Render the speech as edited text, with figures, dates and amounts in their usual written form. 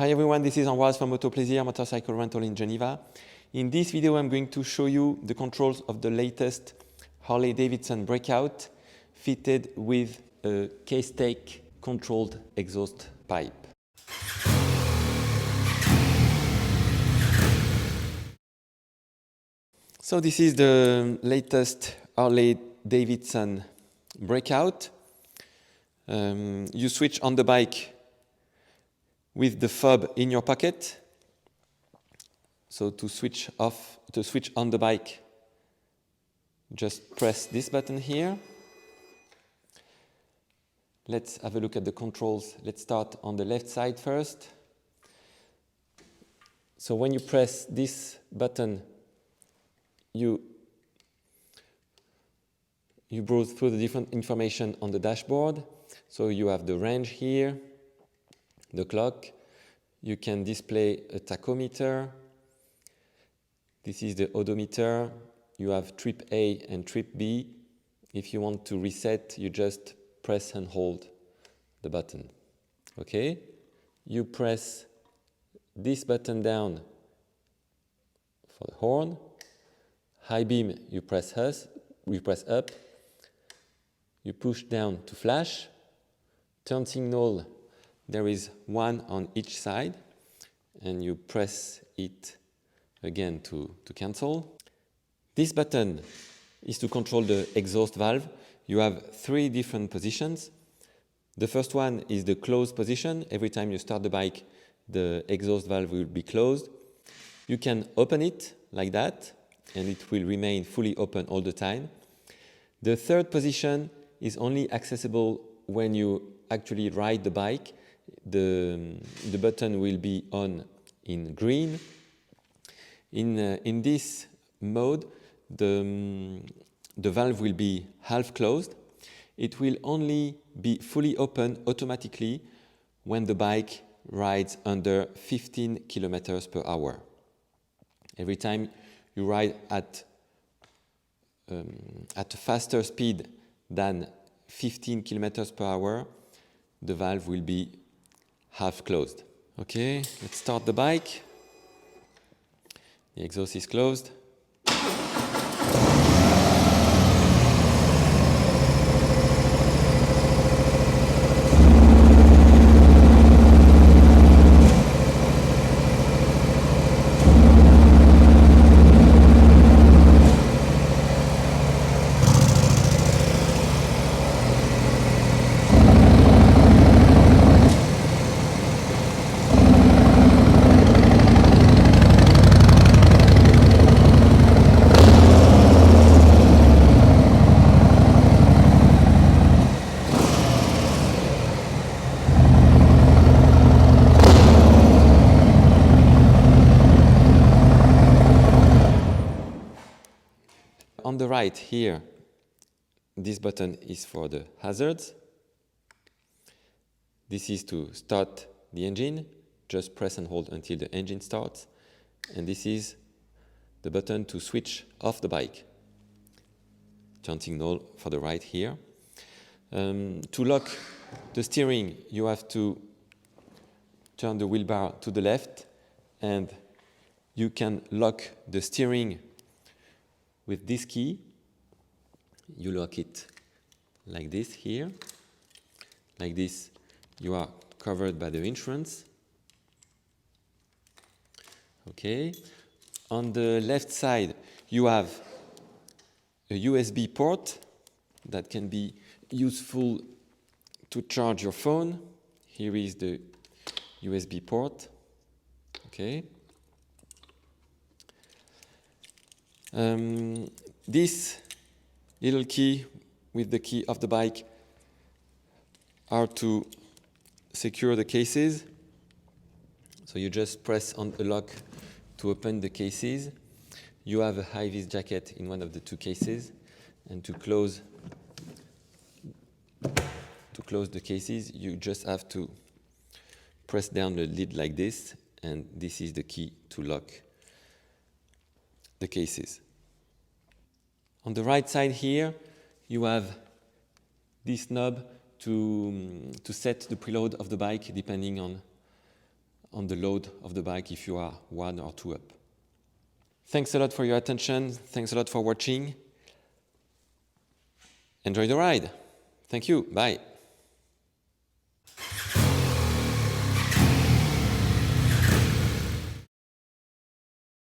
Hi everyone, this is Ambroise from Auto Plaisir Motorcycle Rental in Geneva. In this video I'm going to show you the controls of the latest Harley Davidson Break-out fitted with a Kesstech controlled exhaust pipe. So this is the latest Harley Davidson Break-out. You switch on the bike with the fob in your pocket. So to switch on the bike, just press this button here. Let's have a look at the controls. Let's start on the left side first. So when you press this button, you browse through the different information on the dashboard. So you have the range here, the clock. You can display a tachometer. This is the odometer. You have trip A and trip B. If you want to reset, you just press and hold the button. Okay? You press this button down for the horn. High beam, you press up. You push down to flash. Turn signal, there is one on each side, and you press it again to cancel. This button is to control the exhaust valve. You have three different positions. The first one is the closed position. Every time you start the bike, the exhaust valve will be closed. You can open it like that, and it will remain fully open all the time. The third position is only accessible when you actually ride the bike. The button will be on in green. In this mode, the valve will be half closed. It will only be fully open automatically when the bike rides under 15 kilometers per hour. Every time you ride at a faster speed than 15 kilometers per hour, the valve will be half closed. Okay, let's start the bike. The exhaust is closed. On the right here, this button is for the hazards. This is to start the engine. Just press and hold until the engine starts. And this is the button to switch off the bike. Turn signal for the right here. To lock the steering, you have to turn the wheel bar to the left, and you can lock the steering with this key. You lock it like this here. Like this, you are covered by the insurance. Okay. On the left side, you have a USB port that can be useful to charge your phone. Here is the USB port. Okay. This little key with the key of the bike are to secure the cases. So you just press on the lock to open the cases. You have a high-vis jacket in one of the two cases, and to close the cases, you just have to press down the lid like this, and this is the key to lock the cases. On the right side here, you have this knob to set the preload of the bike depending on the load of the bike if you are 1 or 2 up. Thanks a lot for your attention. Thanks a lot for watching. Enjoy the ride. Thank you. Bye.